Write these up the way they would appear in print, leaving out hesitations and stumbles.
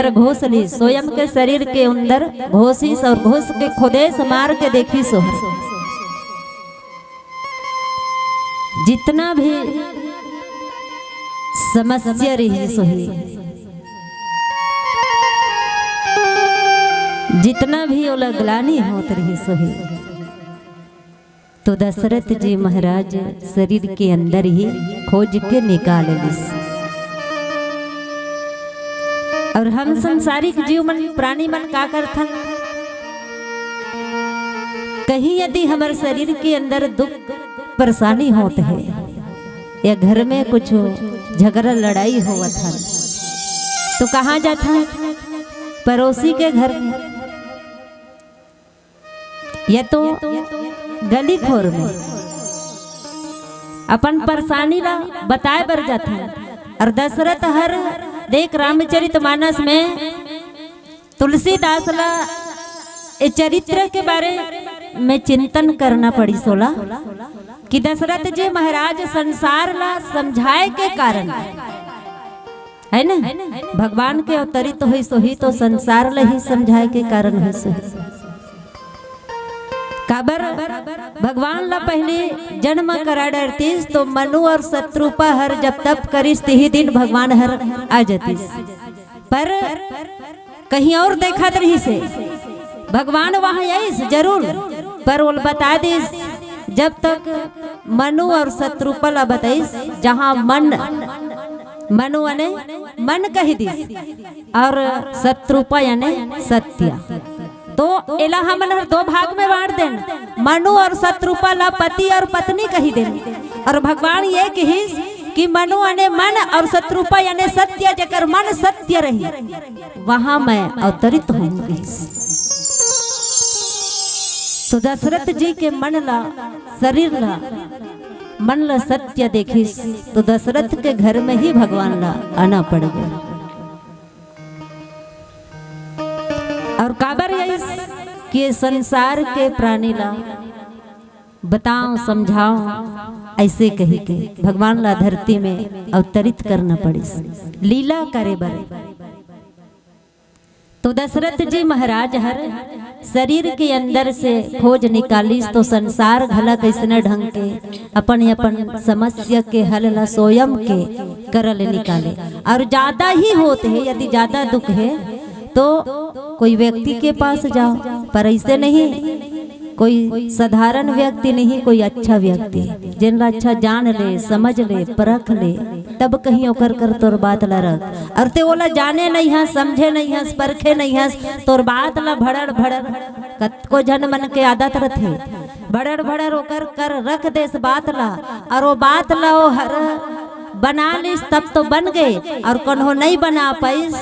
अंदर घोष ली, स्वयं के शरीर के अंदर घोषिस और घोष के खुदेश मार के देखी सोहर। जितना भी समस्या रही सोही, जितना भी ओला ग्लानी होत रही सोही, तो दशरथ जी महाराज शरीर के अंदर ही खोज के निकाल लिस। और हम संसारिक जीव मन प्राणी मन का करथन, कहीं यदि हमारे शरीर के अंदर दुख परेशानी होते है या घर में कुछ झगड़ा लड़ाई होवत है, तो कहाँ जाता है? पड़ोसी के घर में या तो गली खोर में अपन परेशानी ला बताए बर जाता है। और दशरथ हर देख रामचरितमानस में तुलसीदास ला इस चरित्र के बारे में चिंतन करना पड़ी सोला कि दशरथ जी महाराज संसार ला समझाए के कारण है ना, भगवान के अवतरित हुई सोही तो संसार ला ही समझाए के कारण हुई सोही। काबर भगवान ला पहले जन्म करा डरतीस तो मनु और शत्रुपा हर जब तप करिस ही दिन भगवान हर आ जातीस। पर कहीं और देखा रही से भगवान वहां आईस जरूर, पर वो बता दिस जब तक मनु और शत्रुपा ला बताइस जहां मन, मनु यानी मन कही दिस और शत्रुपा यानी सत्य, तो एला हमन दो भाग में बांट देन, मनु और शत्रुपा ला पति और पत्नी कही देन। और भगवान ये कहिस कि मनु यानी मन और शत्रुपा यानी सत्य, जकर मन सत्य रही वहां मैं अवतरित होंगी। तो दशरथ जी के मन ला, शरीर ला, मन ला सत्य देखिस तो दशरथ के घर में ही भगवान ला आना पड़ गया। और काबर कि संसार के प्राणी ला बताओ समझाओ ऐसे कही के भगवान ला धरती में अवतरित करना पड़ी, लीला करे बर। तो दशरथ जी महाराज हर शरीर के अंदर से खोज निकालिस तो संसार घला कैसने ढंग के अपन अपन समस्या के हल ला स्वयं के करल निकाले। और ज्यादा ही होते है, यदि ज्यादा दुख है तो कोई व्यक्ति के पास जाओ, पर ऐसे नहीं, कोई साधारण व्यक्ति नहीं, कोई अच्छा व्यक्ति जिनला अच्छा जान ले, समझ ले, परख ले, तब कहीं ओकर कर तोर बात ला रख। और ते ओला जाने नहीं है, समझे नहीं है, परखे नहीं है, तोर बात ला भड़ड़ भड़ड़ कतको जन मन के आदत रथे, भड़ड़ भड़ड़ ओकर कर रख देस बात ला। और वो बात ला वो हर बना लिस तब तो बन गए, और कन्हो नहीं बना पाइस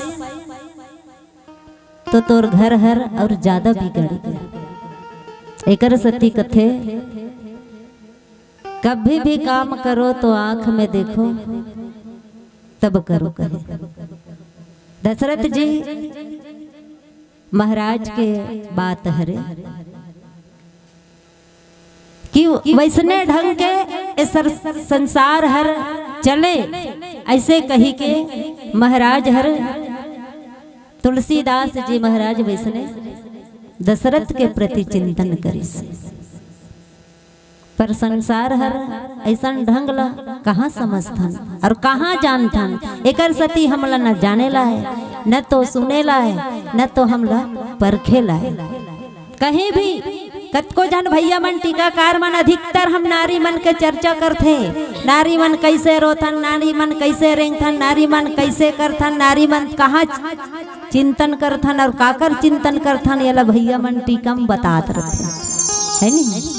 तो तोर घर हर और ज्यादा बिगड़ गया। एकर सती कथे, कभी भी काम करो तो आंख में देखो तब करो कहे। दशरथ जी महाराज के बात हरे कि वैसने ढंग के संसार हर चले, ऐसे कही के महाराज हर तुलसीदास जी महाराज वैसने दशरथ के प्रति चिंतन करिस। पर संसार हर ऐसा ढंग ला कहाँ समझथन और कहाँ जानथन, एकर सती हमला न जाने ला है, न तो सुने ला है, न तो हमला परखे ला है। कहीं भी कतको जन भैया मन टीकाकार मन अधिकतर हम नारी मन के चर्चा करथे, नारी मन कैसे रोथन, नारी मन कैसे रेंगथन, नारी मन कैसे करथन, नारी मन कहाँ चिंतन करथन और काकर चिंतन करथन, ये भैया मन टीका में बतात रहते है नी।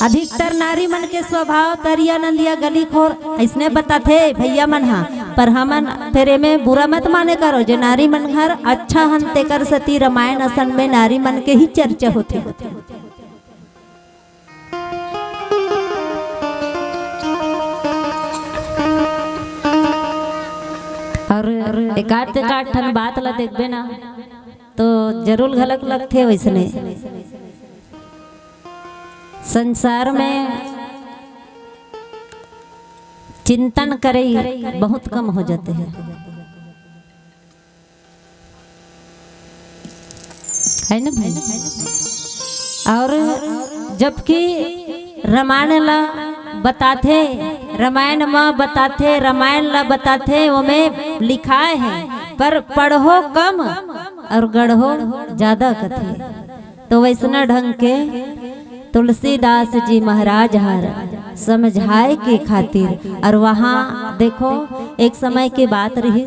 अधिकतर नारी मन के स्वभाव तरिया नंदिया गली खोर ऐसने बताथे भैया मन हा, पर हमन फेरे में बुरा मत माने करो, जो नारी मन घर अच्छा हनते कर सती रामायण असन में नारी मन के ही चर्चा होते। और एकाध ठन बात ला देखबे ना तो जरूर घलक लगथे। वैसने संसार में चिंतन करे बहुत कम हो जाते हैं। है ना भाई। और जबकि रामायण ला बताते, रामायण में बताते, रामायण ला बताते वो में लिखाए है, पर पढ़ो कम और गढ़ो ज्यादा कथे। तो वैसना ढंग के तुलसीदास जी महाराज हर समझाए के खातिर। और वहाँ देखो एक समय की बात रही,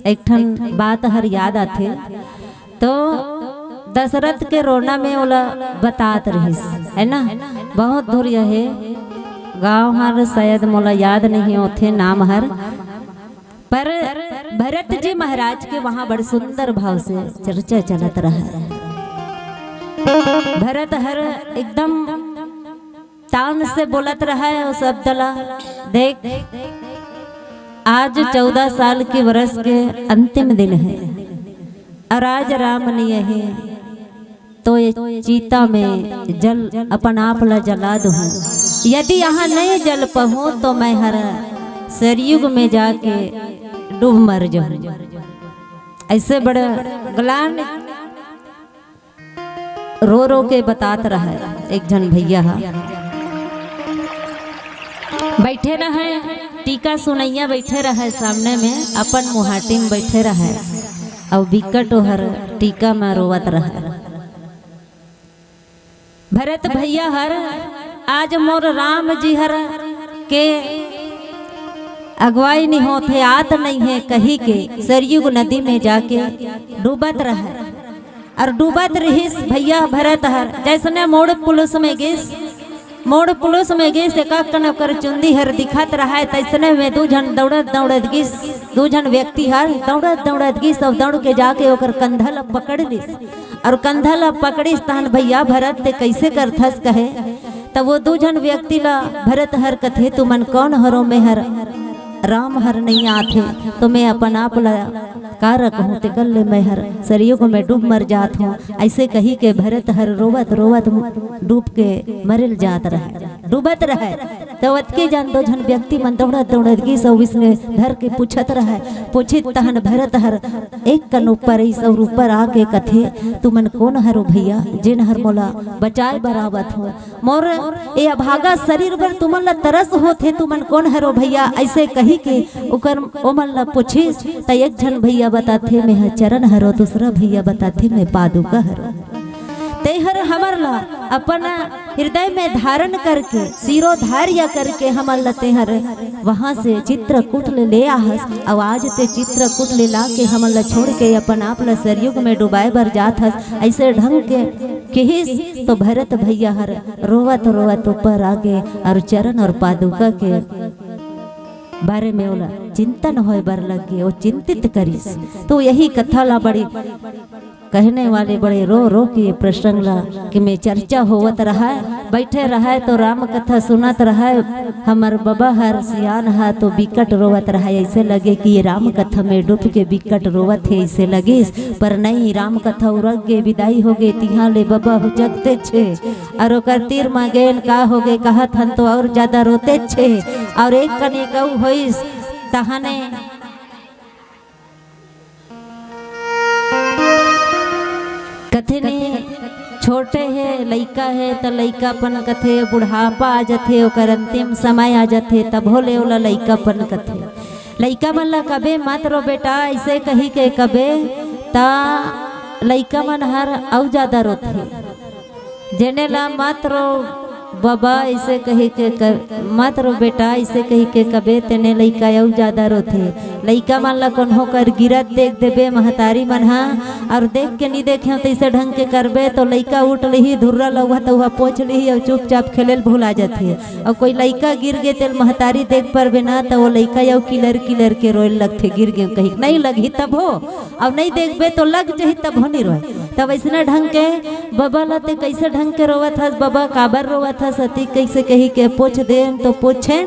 एक ठन बात हर याद आथे। तो दशरथ के रोना में ओला बतात रही है ना, बहुत दूर है गाँव हर, शायद मोला याद नहीं होते नाम हर, पर भरत जी महाराज के वहाँ बड़े सुंदर भाव से चर्चा चलत रहा। भरत हर एकदम तान से बोलत रहा है उस शब्दला, देख आज 14 साल के वर्ष के अंतिम दिन है और आज राम नहीं है, तो ये चीता में जल अपन आप ला जला दूँ। यदि यहाँ नहीं जल पाऊँ तो मैं हर सरयुग में जाके डूब मर जाऊँ। ऐसे बड़े गलान रो रो के बतात रहा एक जन भैया बैठे रहे, टीका सुनैया बैठे रहे सामने में, अपन मुहाटी में बैठे रहे और बिकट हर टीका में रोवत रहे। भरत भैया हर आज मोर राम जी हर के अगुवाई नहीं होते, आत नहीं है कही के सरयुग नदी में जाके डूबत रहे। और डूबत रहीस भैया भरत हर, जैसने मोड़ पुलिस में गिस, मोड़ पुलिस में गिस एक कन कर चुंदी हर दिखत रहा है, तैसने में दू जन दौड़त दौड़त गिस, दू जन व्यक्ति हर दौड़त दौड़त गिस और दौड़ के जाके ओकर कंधा पकड़ लिस। और कंधा पकड़िस तहन भैया भरत ते कैसे करथस कहे, तब वो दू जन व्यक्ति ला भरत हर कथे तू मन कौन हरो, में हर राम हर नहीं आथे, तो मैं अपन आप ला का रखूँ ते कल ले मैं हर सरयुग में डूब मर जात हूँ। ऐसे कही के भरत हर रोवत रोवत डूब के मरल जात रहे, डूबत रहे। तो के जान दो जन व्यक्ति मन दौड़त दौड़त गिस और इसने धर के पूछत रहे, पूछित तहन भरत हर एक कन ऊपर इस और ऊपर आके कथे तू मन कौन हरो भैया, जिन हर मोला बचाए बरावत हो, मोर ए अभागा शरीर पर तुमन ला तरस होथे, तू मन कौन हरो भैया। ऐसे कही के उकर ओमन ला पूछिस त एक जन भैया बताथे मैं चरण हरो, दूसरा भैया बताथे मैं पादुका हरो। ते हर हमर ला अपन हृदय में धारण करके सिरोधार्य करके हमर ला ते हर वहाँ से चित्रकूट ले आहस, आवाज ते चित्रकूट ले ला के हमर ला छोड़ के अपन आप ला सरयुग में डुबाए बर जात हस। ऐसे ढंग के कहिस तो भरत भैया हर रोवत रोवत ऊपर आगे और चरण और पादुका के बारे में ओला चिंतन होए बर लगे, वो चिंतित करिस। तो यही कथा ला बड़ी कहने वाले बड़े रो रो के प्रसंग ला कि में चर्चा होवत रहा, बैठे रहा तो राम कथा सुनत रहा, हमार बाबा हर सियान हा तो बिकट रोवत रहा। ऐसे लगे कि ये राम कथा में डूब के बिकट रोवत है, ऐसे लगे पर नहीं, राम कथा उरग गे विदाई हो गए, तिहा ले बाबा हो जगते छे और ओकर तीर में गेल का हो गए कहत हन तो और ज्यादा रोते छे। और एक कने कहू होइस तहने कथे ने छोटे है लइका है तो लइकापन कथे, बुढ़ापा आ जाथे ओकर अंतिम समय आ जाथे तब होले ओला लइकापन कथे। लइका मन ला कबे मत रो बेटा ऐसे कही के कबे ता लइका मन हर और ज्यादा रोथे, जेने ला मत रो बाबा ऐसे कही के मत रो बेटा ऐसे कही के कबे तेने लइका और ज्यादा रोथे। लइका मन ला कौन होकर गिरत देख देबे महतारी मन हा और देख के नहीं देखे तो ऐसे ढंग के करबे तो लइका उठ ली धुर्रा लौहा तो वह पोछ ली और चुपचाप खेलेल भूला जाते। और कोई लइका गिर गए तेल महतारी देख पर बिना तो वो लइका यो किलर किलर के रोए लगते, गिर गए कहीं नहीं लगी तब हो अब नहीं देखबे तो लग जाही तब हो नहीं रोए। तब ऐसा ढंग के बाबा लाते कैसे ढंग के रोवत हस, बाबा काबर रोवत हस, अति कैसे कही के पूछ दे तो पूछे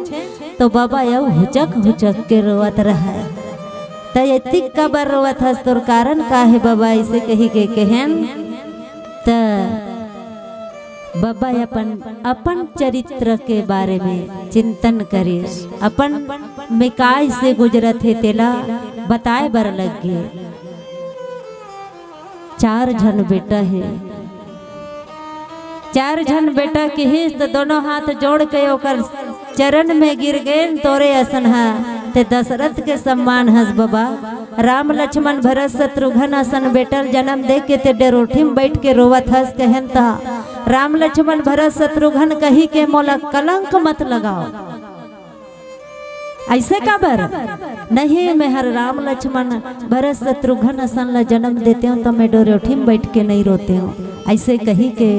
तो बाबा यू हुचक हुचक के रोवत रहा। तय काबर रोवत हस तोर कारण का है बाबा ऐसे कही के कहन त बाबा अपन चरित्र के बारे में चिंतन करिस, अपन में काय से गुजरत है तेला बताए बर लग गए। 4 जन बेटा है। 4 जन बेटा के ही तो दोनों हाथ जोड़ के ओकर चरण में गिर गए तोरे असन है ते दशरथ के सम्मान हस बाबा। राम लक्ष्मण भरत शत्रुघ्न असन बेटल जन्म दे के ते डेरोठी में बैठ के रोवत हस कहन ता राम लक्ष्मण भरत शत्रुघ्न कही के मोला कलंक मत लगाओ। ऐसे काबर नहीं, मैं हर राम लक्ष्मण भरत शत्रुघ्न असन ला जन्म देते हूँ तो मैं डेरोठी में बैठ के नहीं रोते हूँ। ऐसे कही के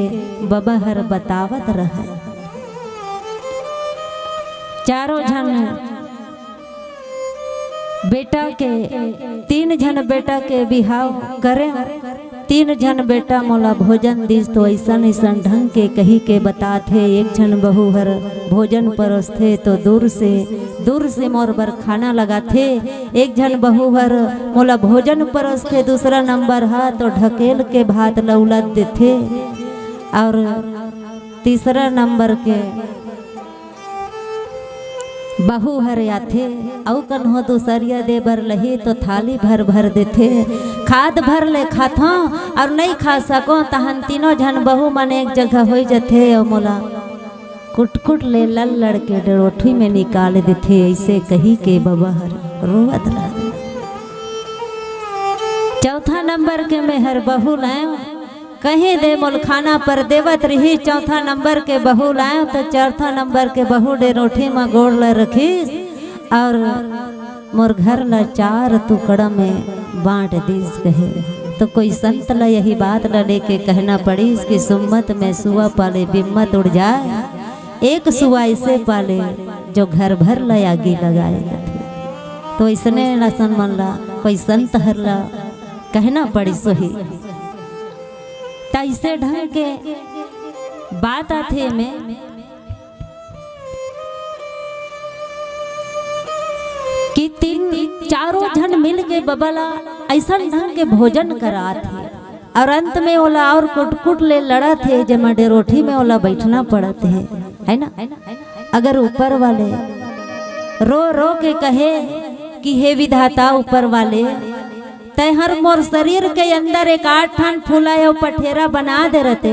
बाबा हर बतावत रहे। चारों जन बेटा के 3 जन बेटा के बिहाव करे। 3 जन बेटा मोला भोजन दिस तो ऐसन ऐसन ढंग के कही के बताथे। एक जन बहू हर भोजन परोसथे तो दूर से मोर बर खाना लगाथे। एक जन बहू हर मोला भोजन परोसथे, दूसरा नंबर हा तो ढकेल के भात लौलत देथे और तीसरा नंबर के बहू हर आथे औ कन्हो दूसरिया दे बर लही तो थाली भर भर देथे। खाद भर ले खाथो और नहीं खा सको तहन तीनों जन बहू मन एक जगह हो जथे और मोला कुट ले लल लड़के डेरोठी में निकाल देथे। ऐसे कही के बाबा हर रोवत रहे। चौथा नंबर के मैं हर बहू लाऊं कहीं दे मोल खाना पर देवत रही। चौथा नंबर के बहू लाऊं तो चौथा नंबर के बहू डेरोठी में गोड़ ल रखीस और मोर घर ला 4 टुकड़ा में बांट दीस कहे। तो कोई संत ला यही बात ला लेके कहना पड़ी कि सुम्मत में सुआ पाले बिम्मत उड़ जाए, एक सुआ ऐसे पाले जो घर भर ला आगे लगाए। तो इसने लसन मन ला कोई संत हर ला कहना पड़ी सोही। ऐसे ढंग के बात आथे में कि 4 जन मिल के बबला ऐसा ढंग के भोजन करा थे और अंत में ओला और कुट ले लड़ा थे जमा डेरोठी में ओला बैठना पड़ते है ना। अगर ऊपर वाले रो के कहे कि हे विधाता ऊपर वाले तय हर मोर शरीर के अंदर एक 8 ठन फूला पठेरा बना दे रहते।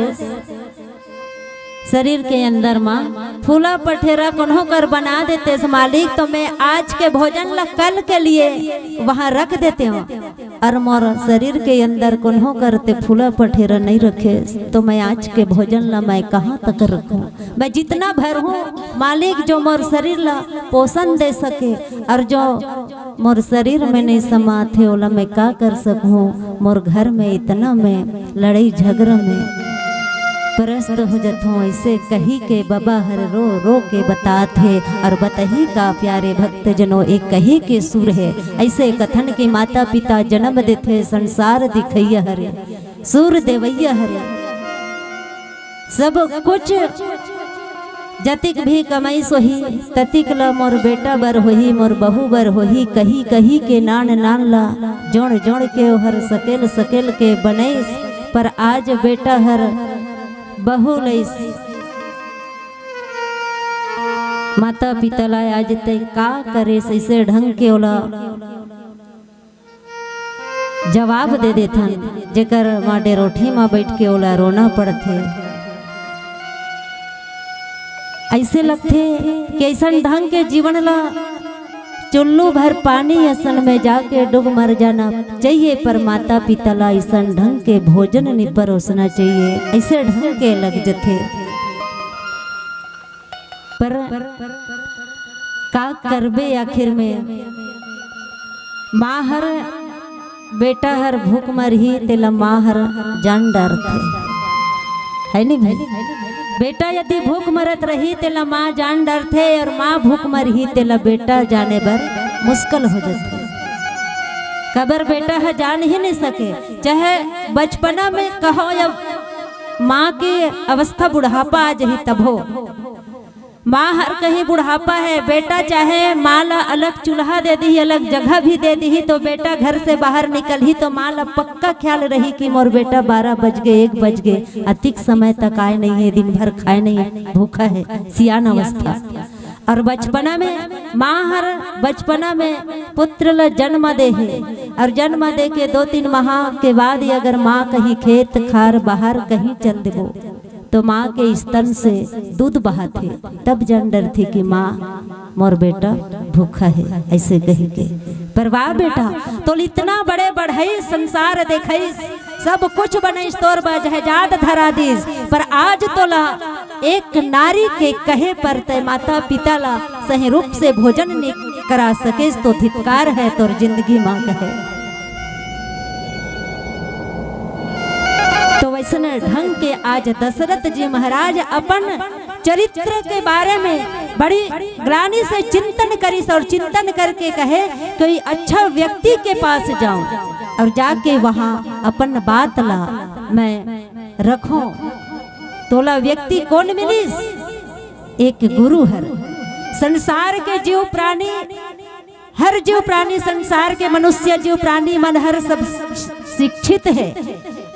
शरीर के अंदर माँ फूला पठेरा कोन्हो कर बना देते मालिक, तो मैं आज के भोजन ला कल के लिए वहाँ रख देते हूँ। और मोर शरीर के अंदर कोन्हो करते फूला पठेरा नहीं रखे तो मैं आज के भोजन ला मैं कहाँ तक रखूँ। मैं जितना भर हूँ मालिक जो मोर शरीर ला पोषण दे सके और जो मोर शरीर में नहीं समाथे ओला मैं का कर सकूँ। मोर घर में इतना मैं लड़ाई झगड़ा में परस्त हो जाता। ऐसे कही के बाबा हर रो के बताथे और बताही का प्यारे भक्त जनों एक कही के सुर है। ऐसे कथन के माता पिता जन्म देते संसार दिखैया हरे सुर देवैया हरे। सब कुछ जतिक भी कमाई सोही ततिक ला मोर बेटा बर होही मोर बहू बर होही। कही कही के नान ला जोड़ के हर सकेल के बनैस पर आज बेटा हर बहू लैस। माता पिता ला आज ते का करे ऐसे ढंग के ओला जवाब दे देथन जेकर माँ डेरोठी माँ बैठ के ओला रोना पड़थे। ऐसे लगथे कि ऐसा ढंग के जीवन ला चुल्लू भर पानी असन में जाके डूब मर जाना चाहिए, पर माता पिता ला ऐसा ढंग के भोजन नहीं परोसना चाहिए। ऐसे ढंग के लग जथे पर का करबे आखिर में माँ हर बेटा हर भूख मरही तेला माँ हर जान डरथे है नहीं भाई। बेटा यदि भूख मरत रही तेला माँ जान डरथे और माँ भूख मरही तेला बेटा जाने बर मुश्किल हो जाते। कबर बेटा है जान ही नहीं सके, चाहे बचपना में कहो या माँ की अवस्था बुढ़ापा आ जाही तब हो। माँ हर कहीं बुढ़ापा है, बेटा चाहे माँ ला अलग चूल्हा दे दी अलग जगह भी दे दी तो बेटा घर से बाहर निकल ही तो माँ ला पक्का ख्याल रही कि मोर बेटा 12 बज गए 1 बज गए अधिक समय तक आए नहीं है, दिन भर खाए नहीं, भूखा है, सियान अवस्था। और बचपना में माँ हर बचपना में पुत्र ला जन्म दे है और जन्म दे के 2-3 माह के बाद ही अगर माँ कहीं खेत खार बाहर कहीं चल देबो तो माँ के स्तन से दूध बहाथे, तब जान डर थी कि माँ मोर बेटा भूखा है, ऐसे कही के। पर वाह बेटा, तो इतना बड़े बढ़ई संसार देखई, सब कुछ बनईस तोर बजहजाद धरा दीस, पर आज तोला एक नारी के कहे पर ते माता पिता ला सही रूप से भोजन नहीं करा सके तो धिक्कार है तोर जिंदगी माँ कहे। तो वैसने ढंग के आज दशरथ जी महाराज अपन चरित्र के बारे में बड़ी ग्लानि से चिंतन करी और चिंतन करके कहे कोई अच्छा व्यक्ति के पास जाऊं और जाके वहां अपन बात ला मैं रखूं। तोला व्यक्ति कौन मिलिस? एक गुरु हर। संसार के जीव प्राणी, हर जीव प्राणी, संसार के मनुष्य जीव प्राणी मन हर सब शिक्षित है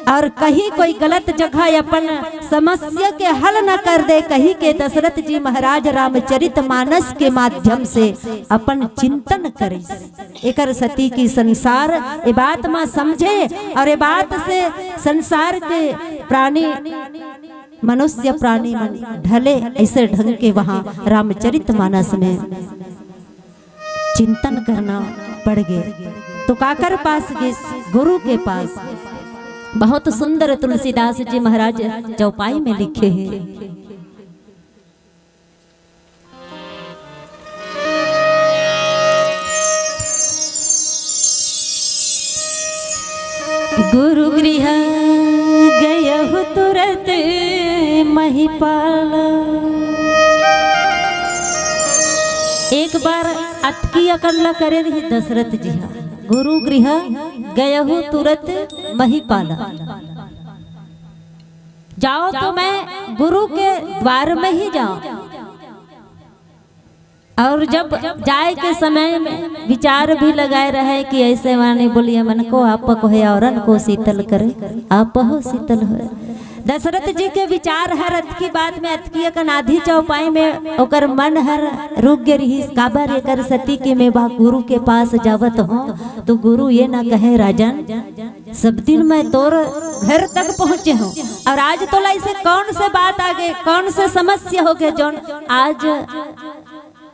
और कहीं कोई गलत जगह अपन समस्या के हल न कर दे। कहीं के दशरथ जी महाराज रामचरित मानस के माध्यम से अपन चिंतन करे, एकर सती की संसार ये बात में समझे और ये बात से संसार के प्राणी मनुष्य प्राणी मन ढले, ऐसे ढंग के वहां रामचरित मानस में चिंतन करना पड़ गए। तो काकर पास गए? गुरु के पास। बहुत सुंदर तुलसीदास जी महाराज चौपाई में लिखे हैं, गुरु गृह गयहु तुरत महिपाल। एक बार अटकी अकल्ला करे रही दशरथ जी, गुरु गृह गयहु तुरत महिपाला। जाओ तो मैं गुरु के द्वार में ही जाऊं, और जब जाए के समय में विचार भी लगाए रहे कि ऐसे वाणी बोलिए मन को आप को है औरन को शीतल करे, आप हो शीतल हो। दशरथ जी के विचार हर अत की बात में अतकी का आधी चौपाई में ओकर मन हर रुक गए रही। काबर एकर सती के मैं बा गुरु के पास जावत हूँ तो गुरु ये ना कहे राजन सब दिन मैं तोर घर तक पहुँचे हूँ और आज तो ऐसे कौन से बात आ गए, कौन से समस्या हो गए जो आज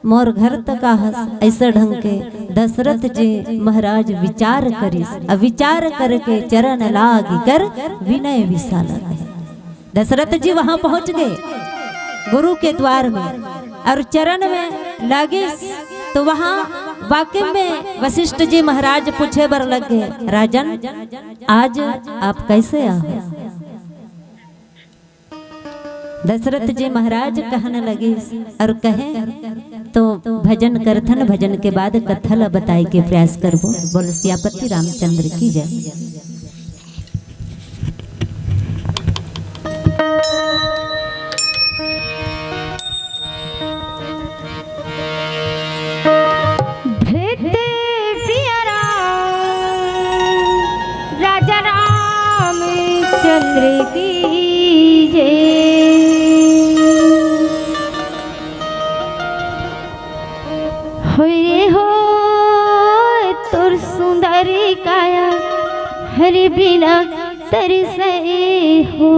मोर घर तक आहस। ऐसे ढंग के दशरथ जी महाराज विचार करिस, विचार करके चरण लाग कर विनय विशाला। दशरथ जी वहां पहुंच गए गुरु के द्वार में और चरण में लगे तो वहां वाकई में वशिष्ठ जी महाराज पूछे बर लग गए, राजन आज आप कैसे आए? दशरथ जी महाराज कहने लगे और कहे तो भजन करथन, भजन के बाद कथा बताए के प्रयास करबो। बोल सियापति रामचंद्र की जय। राजा रामचंद्र की जय। हो तुर सुंदरी काया हरि बिना तरसे हो।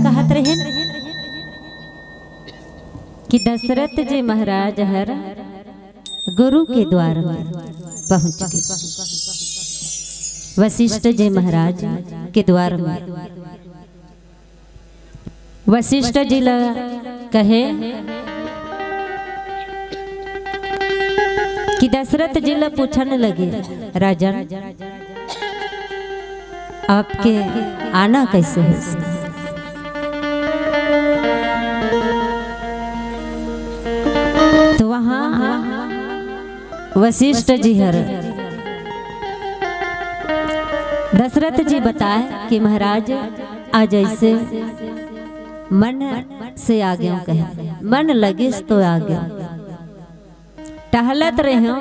कहत रहे कि दशरथ जी महाराज हर गुरु के द्वार में पहुंच गए। वशिष्ठ जी महाराज के द्वार में वशिष्ठ जी कहे कि दशरथ जी पूछने लगे, राजन आपके आना कैसे है? तो वहां वशिष्ठ जी हर दशरथ जी बताए कि महाराज आज ऐसे मन से आ गया, कहे मन लगे तो आ गया। टहलत रहे हो,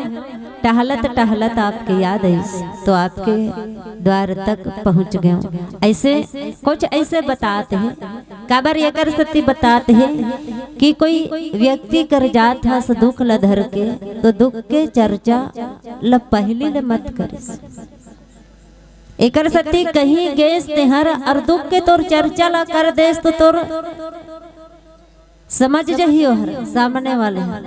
टहलत टहलत आपके याद आई तो आपके द्वार तक पहुंच गए। ऐसे कुछ ऐसे बताते हैं, काबर ये कर सती बताते हैं कि कोई व्यक्ति कर जात है दुख ल धर के, तो दुख के चर्चा ल पहली ल मत करे। एकर सती कहीं गेस तेहर और दुख के तोर चर्चा ला कर देस तो तोर समझ जहियो हर सामने वाले हर।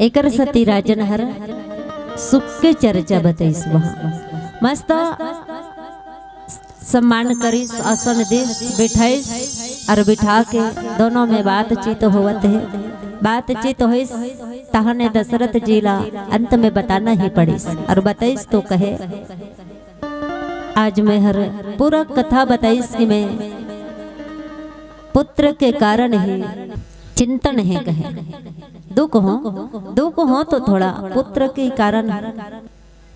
एकर सती राजन हर सुख के चर्चा बताइस, वहाँ मस्त सम्मान करिस, आसन देश बिठाइस और बिठा के दोनों में बातचीत होवत है। बातचीत होइस तहने दशरथ जी ला अंत में बताना ही पड़िस और बताइस तो कहे आज मैं हर पूरा कथा बताइस कि मैं पुत्र के कारण ही चिंतन है, कहे दुख हो तो थोड़ा पुत्र के कारण।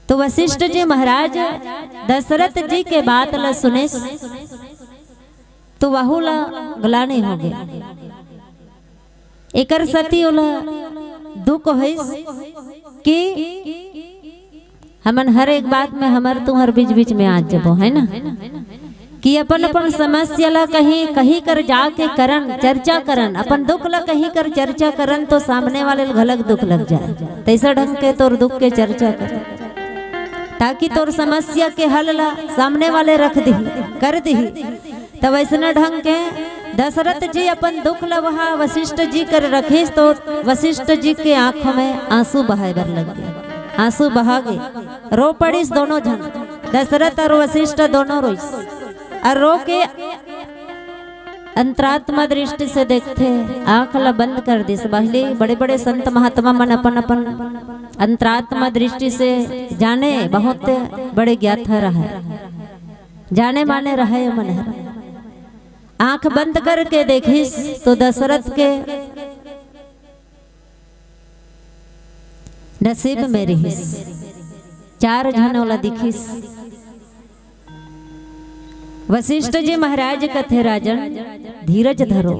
तो वशिष्ठ जी महाराज दशरथ जी के बात ला सुने तो वहु ला गलाने हो गया। एकर सती ओला दुख है कि हमन हर एक बात में हमार तुम्हार बीच बीच में आ जबो, है ना, कि अपन अपन समस्या ला कहीं कहीं कर जाके करन चर्चा करन, अपन दुख ला कहीं कर चर्चा करन तो सामने वाले घलक दुख लग जाए। तैसा ढंग के तोर दुख के चर्चा कर ताकि तोर समस्या के हल ला सामने वाले रख दी कर दी। तब वैसना ढंग के दशरथ जी अपन दुख ला वहाँ वशिष्ठ जी कर रखिस तो वशिष्ठ जी के आंखों में आंसू बहाए बर लग गए। आंसू बहा गए, रो पड़िस दोनों जन, दशरथ और वशिष्ठ दोनों रोइस और रो के अंतरात्मा दृष्टि से देखते, आंख ला बंद कर दिस। पहले बड़े बड़े संत महात्मा मन अपन अपन अंतरात्मा दृष्टि से जाने बहुत बड़े ज्ञात रहा, जाने माने रहे मन है। आंख बंद करके देखिस तो दशरथ के नसीब में रहिस, चार जन वाला दिखिस। वशिष्ठ जी महाराज कथे राजन धीरज धरो,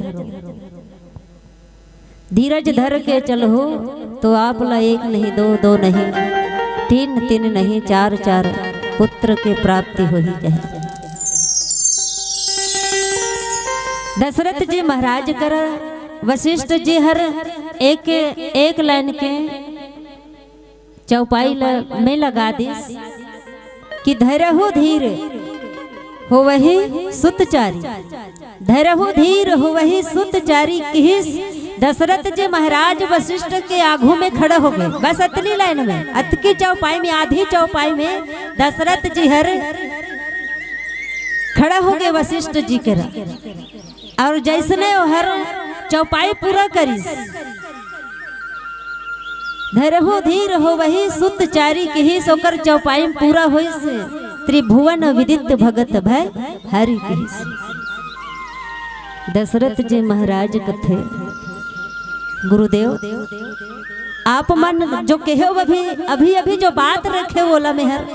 धीरज धर के चलो तो आप ला एक नहीं दो नहीं तीन नहीं चार पुत्र के प्राप्ति हो ही कहे। दशरथ जी महाराज कर वशिष्ठ जी हर एक लाइन के चौपाई में लगा दिस कि धैर्य धीर हो वही सुतचारी, धैर्य धीर हो वही सुतचारी किहिस। दशरथ जी महाराज वशिष्ठ के आगू में खड़े हो गए, बस अतली लाइन में, अतकी चौपाई में, आधी चौपाई में दशरथ जी हर खड़ा हो गए वशिष्ठ जी के। और जैसने हर चौपाई पूरा करी, धैर्य धीर हो वही सुतचारी किहिस, सोकर चौपाई पूरा होइस। त्रिभुवन विदित भगत भय हरि किहिस। दशरथ जी महाराज कथे गुरुदेव आप मन जो कहे अभी जो बात रखे बोला में हर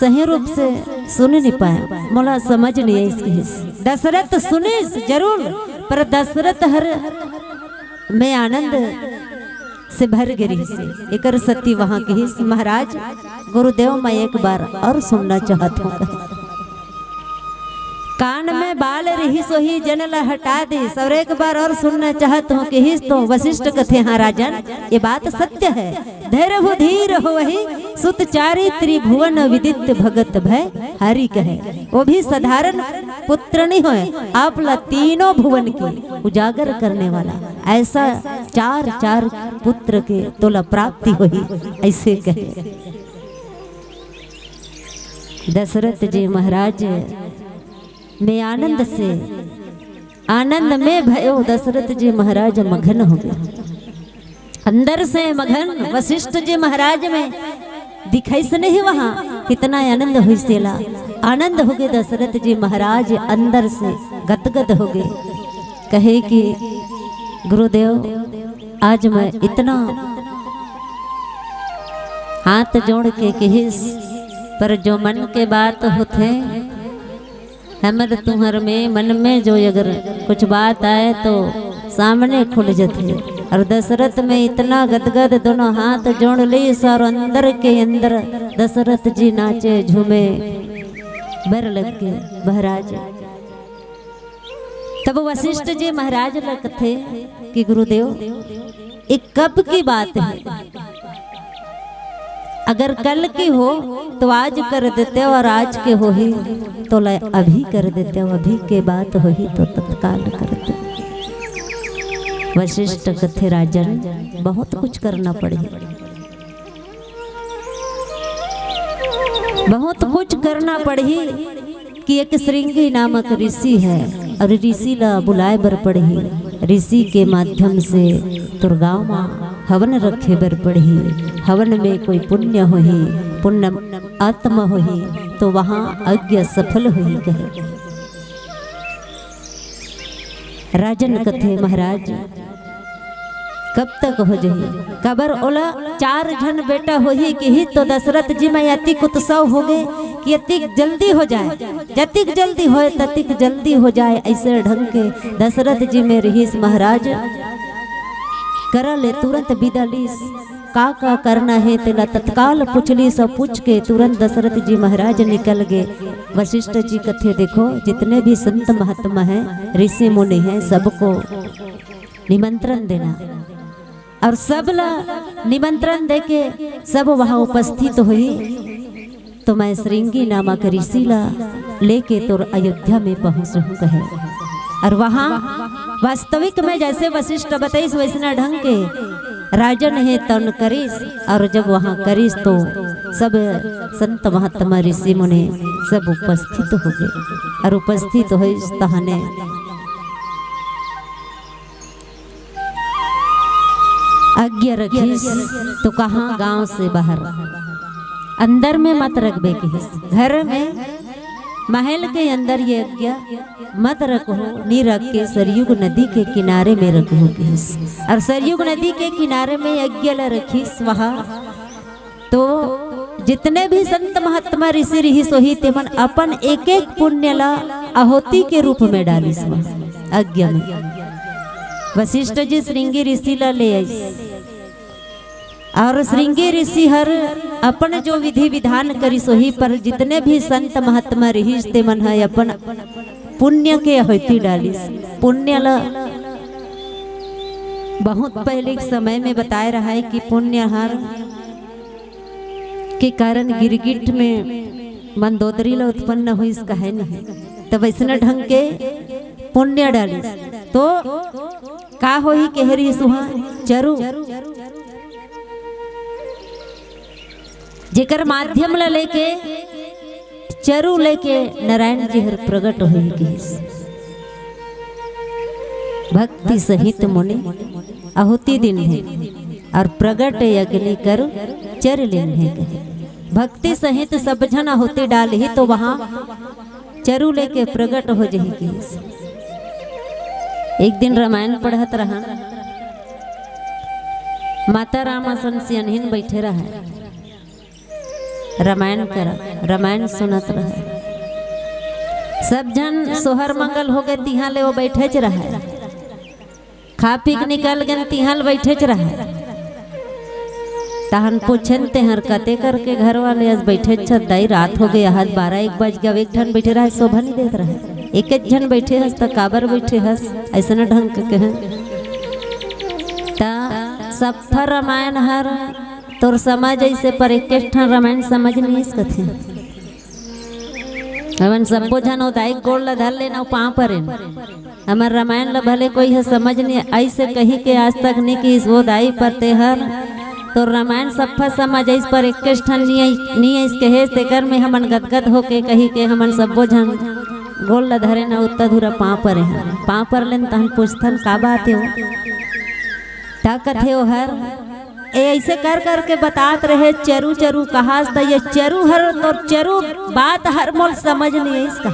सही रूप से सुन नहीं पाया, मोला समझ नहीं है इसकी। दशरथ सुने जरूर पर दशरथ हर में आनंद से भर गिरी से एकर सती वहां की महाराज गुरुदेव मैं एक बार और सुनना चाहता हूँ कान में बाल रही सोही जनला हटा दे। और एक बार और सुनना चाहत हूँ कि हिस तो वशिष्ठ कथे हाँ राजन, ये बात सत्य है। धैर्य हो धीर हो वही सुत चारी त्रिभुवन विदित भगत भय हरि कहे। वो भी साधारण पुत्र नहीं होए, आप ला तीनों भुवन के उजागर करने वाला ऐसा चार चार पुत्र के तोला प्राप्ति हुई, ऐसे कहे। दशरथ जी महाराज में आनंद में भयो दशरथ जी महाराज मगन हो गए, अंदर से मगन। वशिष्ठ जी महाराज में दिखाई से नहीं वहां कितना आनंद हुई सेला, आनंद हो गए। दशरथ जी महाराज अंदर से गदगद हो गए, कहे कि गुरुदेव आज मैं इतना हाथ जोड़ के कहिस, पर जो मन के बात होते हमर तुम्हार में मन में जो अगर कुछ बात आए तो सामने खुल जाते। और दशरथ में इतना गदगद दोनों हाथ जोड़ ली और अंदर के अंदर दशरथ जी नाचे झूमे बर लग के महाराज। तब वशिष्ठ जी महाराज लग थे कि गुरुदेव एक कब की बात है, अगर कल की हो तो आज कर देते हो, और आज के हो ही तो अभी कर देते हो, अभी के बात हो ही तो तत्काल करते। वशिष्ठ कथे राजन बहुत कुछ करना पड़े, बहुत कुछ करना पड़ी कि एक श्रृंगी नामक ऋषि है और ऋषि ला बुलाए बर पड़ी। ऋषि के माध्यम से तुरगांव में हवन रखे बर पड़ी। हवन में कोई पुण्य होही, पुण्य आत्मा होही तो वहाँ यज्ञ सफल होही कहे। राजन कथे महाराज कब तक हो जाही, कबर ओला 4 जन बेटा होही कि ही तो दशरथ जी में अतिक उत्सव हो गए कि अतिक जल्दी हो जाए, जतिक जल्दी होए ततिक जल्दी हो जाए। ऐसे ढंग के दशरथ जी में रहीस महाराज करा ले तुरंत विदा लीस, का करना है तेला तत्काल पूछली। सब पूछ के तुरंत दशरथ जी महाराज निकल गए। वशिष्ठ जी कथे देखो जितने भी संत महात्मा हैं, ऋषि मुनि हैं, सबको निमंत्रण देना और सब ला निमंत्रण देके सब वहाँ उपस्थित हुई। तो मैं श्रृंगी नामक ऋषि ला लेके तो अयोध्या में पहुँचूँ कहे। और वहाँ वास्तविक में जैसे वशिष्ठ बताइस वैसना ढंग के राजन है तन करिस। और जब वहाँ करिस तो सब संत महात्मा ऋषि मुनि सब उपस्थित हो गए। और उपस्थित हो तहने आज्ञा रखिस तो कहाँ गांव से बाहर अंदर में मत रखबे के, घर में महल के अंदर ये आज्ञा मत रखो, नी रख के सरयुग नदी के किनारे में रखो किस। और सरयुग नदी के किनारे में आज्ञा ला रखिस। वहाँ तो जितने भी संत महात्मा ऋषि रही सोही तेमन अपन एक एक पुण्य ला आहुति के रूप में डालिस आज्ञा में। वशिष्ठ जी श्रृंगी ऋषि ला ले आई और श्रृंगी ऋषि हर अपन जो विधि विधान करी सोही पर जितने भी संत महात्मा रहीस ते मन है अपन पुण्य के आहुति डालिस। पुण्य ला बहुत पहले समय में बताया रहा है कि पुण्य हर के कारण गिरगिट में मंदोदरी ला उत्पन्न हुई, इसका है नहीं। तो वैसना ढंग के पुण्य डालिस तो का होही केहरी सुहा चरु जेकर माध्यम ला लेके चरु लेके नारायण जी हर प्रकट हुई किस। भक्ति सहित मुनि आहुति दिन है और प्रगट अग्नि कर चर लेन है कहे। भक्ति सहित सब जन आहुति डाल ही तो वहाँ चरु लेके प्रगट हो जही किस। एक दिन रामायण पढ़त रहा, माता रामा सन सियनहीन बैठे रहा, रामायण करा, रामायण सुनत रहा। सब जन सोहर मंगल हो गए तिहा ले वो बैठे च रहा, खा पी के निकल गए तिहा बैठे च रहा। तहन पूछन तेहर कते करके घर वाले आज बैठे छत दाई रात हो गई, हाथ 12-1 बज गया, एक ठन बैठे रहा, शोभा नहीं देख रहा। एक एक जन बैठे हस त काबर बैठे हस ऐसा ढंग के कहे ता सफर रामायण हर तोर समझ ऐसे पर एक ठन रामायण समझ नहीं सकते हमन सबो जन उदाई गोड़ ला धर लेना पाँव पर हमार रामायण ला भले कोई है समझ नहीं ऐसे कही के आज तक नहीं कि इस वो दाई परते हर तो रामायण सफा समझ इस पर एक ठन नहीं इसके हेस तेकर में हमन गदगद होके कही के हमन सबो जन गोल ला धरे ना उतना धूरा पाँव पर लेन तहन पूछथन का बात हो ता कथे हो हर ऐसे कर कर के बतात रहे चरू चरू कहा था ये चरू हर तो चरू बात हर मोल समझ नहीं है इसका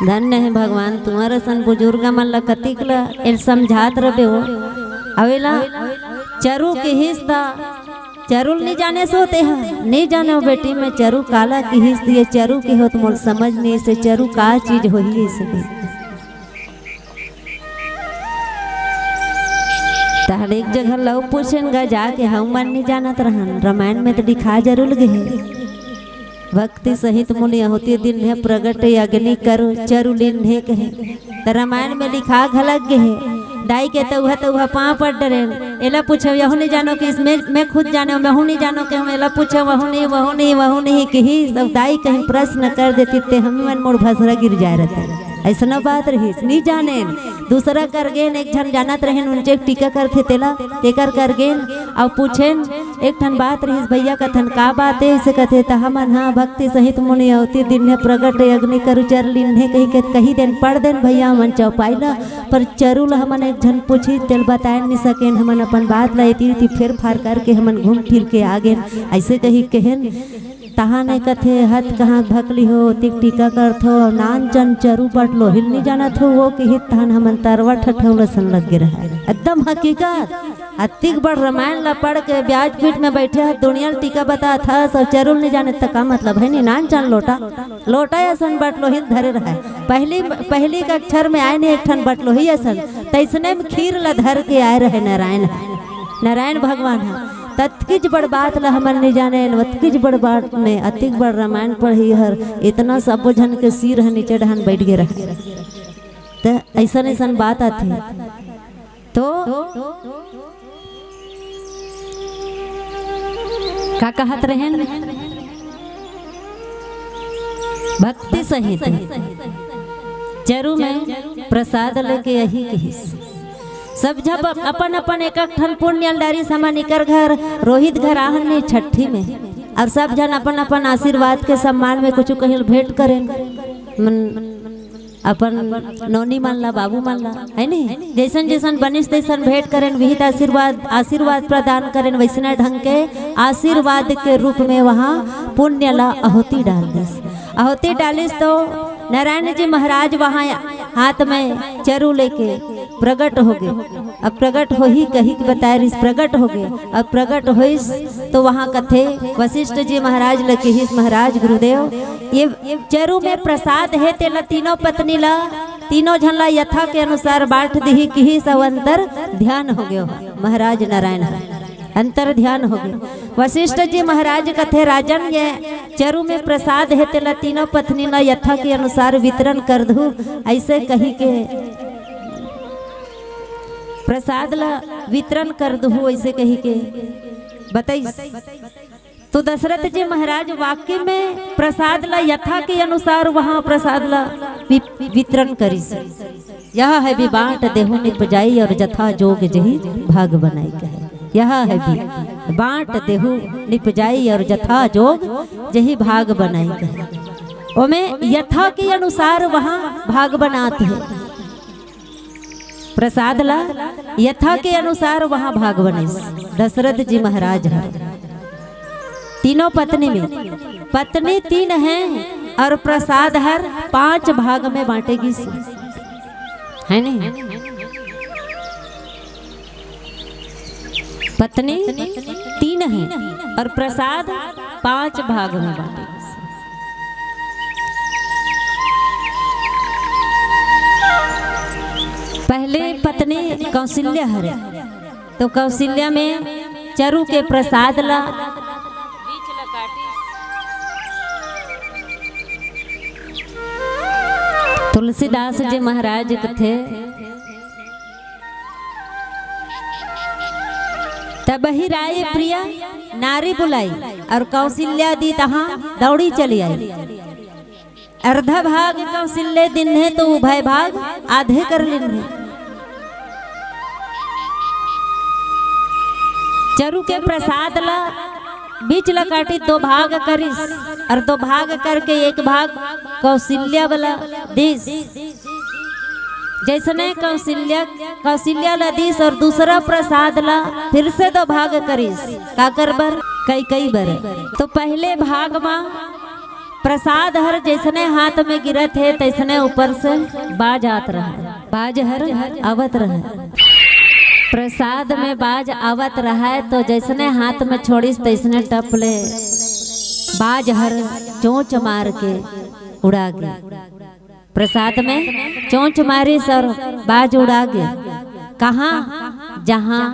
धन्य है भगवान तुम्हारे सन बुजुर्ग मन ला कतिक ला समझात रहे हो अवेला चरू के हिस्सा चरुल नहीं जाने सोते हैं नहीं जाने हो बेटी में चरू काला की हिस्स दिए चरू की हो तो मोल समझ नहीं से चरू का चीज हो ही इसे ताहर एक जगह लव पूछेगा जाके हम मन नहीं जानत रहन रामायण में तो दिखा जरूर गए भक्ति सहित मुनि होती दिन है प्रगट अग्नि करो चरुलिन है कहे तो रामायण में लिखा घलक गए दाई के तो वह पाँव पर डरे एला पूछो यहू नहीं जानो कि इसमें मैं खुद जाने मैं नहीं जानो कि हम एला पूछो वहू नहीं कही सब दाई कहीं प्रश्न कर देती थे हम मन मोड़ भसरा गिर जाए रहते ऐसा न बात रही नहीं जाने दूसरा कर गेन एक जन जानत रहे उनसे टीका करते तेला तेकर कर गेन और पूछेन एक ठन बात रही भैया कथन का बात है इसे कथे तो हमन हाँ भक्ति सहित मुनि होती दिन है प्रगट अग्नि करु चरलिन है कही दिन पढ़ देन भैया हमन चौपाइला पर चरुल हमन एक जन पूछी तेल बताए नहीं सकेन हमन अपन बात लाती थी फेर फार करके हमन घूम फिर के आ गए ऐसे कही कहन तहा नहीं कथे हथ कहाँ भकली हो तिक टीका करथो नान चन चरू पटलो हिल नहीं जाना थो वो कि हित तहन हमन तरवा ठठौल सन लग रहा है एकदम हकीकत अतिक बड़ रामायण ला पढ़ के ब्याज पीठ में बैठे है दुनिया टीका बता था सब चरुल नहीं जाने तक का मतलब है नहीं नान चन लोटा ऐसन बटलो हित धरे रहा है पहली का अक्षर में आए नहीं एक ठन बटलो ही ऐसन तैसने में खीर ला धर के आए रहे नारायण भगवान है तत्किज बड़ बात ला हमन नहीं जाने तत्किज बड़ बात में अतिक बड़ रामायण पढ़ी हर इतना सब जन के सिर है नीचे डहन बैठ गए रहे तो ऐसा बात आती तो का कहत रहे भक्ति सहित चरू में प्रसाद लेके यही कही सब जब अपन अपन एक ठन पुण्यलदारी समा निकर घर रोहित घर आहन ने छठी में और सब जन अपन अपन आशीर्वाद के सम्मान में कुछ कहीं भेंट करें अपन नौनी मान ला बाबू मान ला है नहीं जैसन जैसन बनिस तैसन भेंट करें विहित आशीर्वाद प्रदान करें वैसना ढंग के आशीर्वाद के रूप में वहाँ पुण्य ला आहुति डालिस तो नारायण जी महाराज वहाँ हाथ में चरू लेके प्रगट हो गए अब प्रगट हो ही कही बताए रिस प्रगट हो गए अब प्रगट हो तो वहाँ कथे वशिष्ठ जी महाराज लगे हिस महाराज गुरुदेव ये चरू में प्रसाद है तेला तीनों पत्नी ला तीनों झन ला यथा के अनुसार बांट दी कि सब अंतर ध्यान हो गयो महाराज नारायण अंतर ध्यान हो गए वशिष्ठ जी महाराज कथे राजन ये चरू में प्रसाद है तेला तीनों पत्नी ला यथा के अनुसार वितरण कर दू ऐसे कही के प्रसाद ला वितरण कर दू ऐसे कही के बताई तो दशरथ जी महाराज वाक्य में प्रसाद ला यथा के अनुसार वहाँ प्रसाद ला वितरण करी यह है भी बांट देहु निपजाई और जथा जोग जही भाग बनाई कहे यह है भी बांट देहु निपजाई और जथा जोग जही भाग बनाई कहे ओमे यथा के अनुसार वहाँ भाग बनाते हैं प्रसाद ला यथा के अनुसार वहाँ भाग बने दशरथ जी महाराज है तीनों पत्नी में पत्नी 3 हैं और प्रसाद हर 5 भाग में बांटेगी है नहीं पत्नी 3 हैं और प्रसाद 5 भाग में बांटेगी पहले पत्नी कौशल्या हरे तो कौशल्या में चरू के प्रसाद ला तुलसीदास जी महाराज थे तब ही राय प्रिया नारी बुलाई और कौशल्या दी तहाँ दौड़ी चली आई। अर्धा भाग कौशल्य दिन है तो उभय भाग आधे कर लेंगे। चरु के प्रसाद ला बीच ला काटी दो भाग करिस और दो भाग करके एक भाग कौशल्या वाला दिस। जैसने कौशल्या ला दिस और दूसरा प्रसाद ला फिर से दो भाग करिस का कर बर कई बर। तो पहले भाग में प्रसाद हर जैसने हाथ में गिरत है तैसने ऊपर से बाज आत रहा, बाज हर आवत रहा। प्रसाद में बाज आवत रहा है तो जैसने हाथ में छोड़ीस तैसने टपले बाज हर चोंच मार के उड़ा गया। प्रसाद में चोंच मारिस और बाज उड़ा गया। कहाँ? जहाँ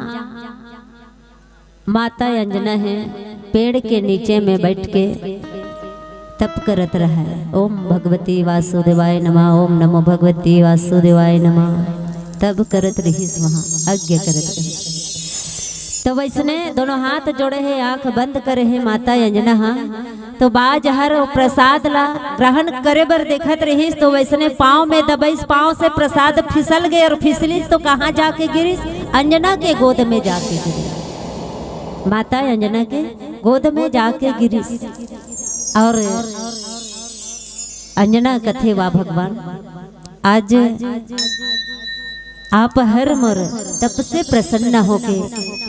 माता अंजना है पेड़ के नीचे में बैठ के तप करत रहा है। ओम भगवती वासुदेवाय नमः, ओम नमो भगवती वासुदेवाय नमः। तब करत रही वहाँ आज्ञा करत रही। तो वैसने दोनों हाथ जोड़े है, आंख बंद करे है माता अंजना। तो बाज हर प्रसाद ला ग्रहण करे बर देखत रही तो वैसने पाँव में दबाइस, पाँव से प्रसाद फिसल गए और फिसलिस तो कहाँ जाके गिरिस? अंजना के गोद में जाके गिरिस। माता अंजना के गोद में जाके गिरिस। और अंजना कथे वाह भगवान आज आप हर मोर तप से प्रसन्न होके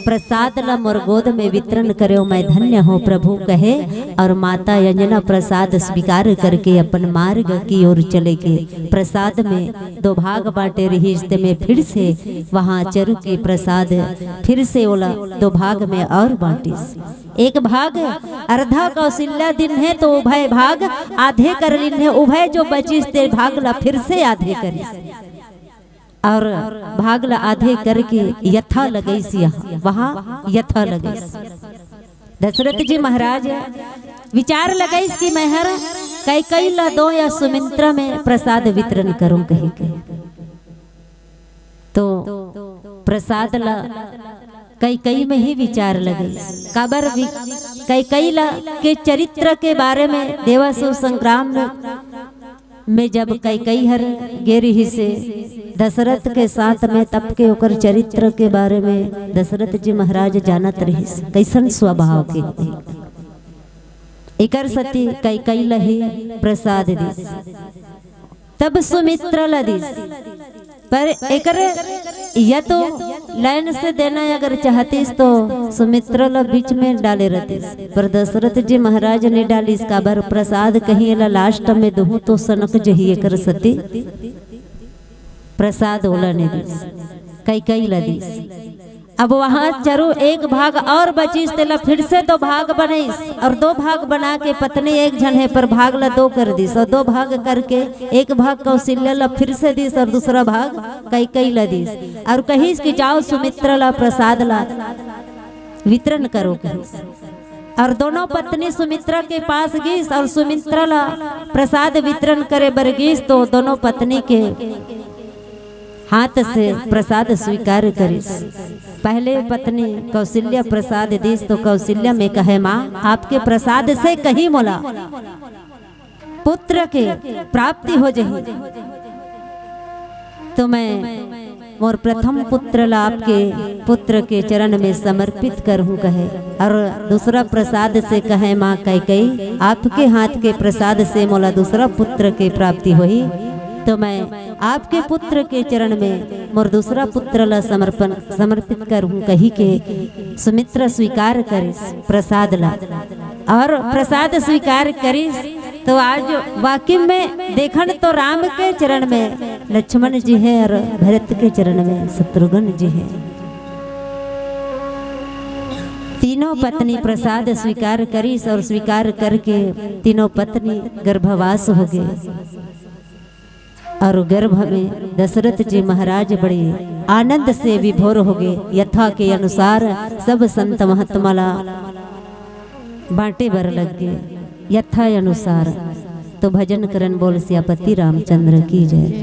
प्रसाद ला मोर गोद में वितरण करो, मैं धन्य हो प्रभु कहे। और माता अंजना प्रसाद स्वीकार करके अपन मार्ग की ओर चले गए। प्रसाद में दो भाग बांटे रही में फिर से वहाँ चरु के प्रसाद फिर से ओला दो भाग में और बांटिस। एक भाग अर्धा कौशल्या दिन है तो उभय भाग आधे कर लिन है। उभय जो बचिस ते भाग ला फिर से आधे करिस और भागला आधे करके यथा लगैस। यहाँ वहाँ यथा लगैस। दशरथ जी महाराज विचार लगैस कि मैं हर कई ला दो या सुमित्रा में प्रसाद वितरण करूं कहीं कहीं। तो प्रसाद ला कई में ही विचार लगैस। काबर कई ला के चरित्र के बारे में देवासुर संग्राम में जब कई हर गेरी ही से दशरथ के साथ में तब के ओकर चरित्र के बारे में दशरथ जी महाराज जानत रही कैसन स्वभाव के एकर सती कई लही प्रसाद दिस। तब सुमित्रा ला दिस पर एकर या तो लाइन से देना अगर चाहतीस तो सुमित्रा ला बीच में डाले रहतीस। पर दशरथ जी महाराज ने डाली इसका बार प्रसाद कहीं ला लास्ट में दूं तो सनक जही एकर सती प्रसाद ओला ने दिस कई ला दिस। अब वहाँ चरु एक भाग और बचीस तेला फिर से दो भाग बनईस और दो भाग बना के पत्नी एक जन है पर भाग ला दो कर दिस और दो भाग करके एक भाग कौशल्या ला फिर से दिस और दूसरा भाग कई ला दिस। और कहीं कि जाओ सुमित्रा ला प्रसाद ला वितरण करो कहीं। और दोनों पत्नी सुमित्रा के पास गईस और सुमित्रा ला प्रसाद वितरण करे बर गईस तो दोनों पत्नी के हाथ से प्रसाद स्वीकार करिस। पहले पत्नी कौशल्या प्रसाद दिस तो कौशल्या में कहे माँ आपके प्रसाद से कहीं मोला पुत्र के प्राप्ति हो जाए तो मैं मोर प्रथम पुत्र ला आपके पुत्र के चरण में समर्पित करूं कहे। और दूसरा प्रसाद से कहे माँ कई आपके हाथ के प्रसाद से मोला दूसरा पुत्र के प्राप्ति हुई तो मैं आपके पुत्र के चरण में मोर दूसरा पुत्र ला समर्पित करूं कही के सुमित्रा स्वीकार करिस प्रसाद ला। और प्रसाद स्वीकार करिस तो आज वाकई में देखन तो राम के चरण में लक्ष्मण जी है और भरत के चरण में शत्रुघ्न जी है। तीनों पत्नी प्रसाद स्वीकार करिस और स्वीकार करके तीनों पत्नी गर्भवास हो गए। और गर्भ में दशरथ जी महाराज बड़े आनंद से विभोर हो गए। यथा के अनुसार सब संत महात्मा ला बांटे बर लग गए यथा अनुसार। तो भजन करन बोल सियापति रामचंद्र की जय।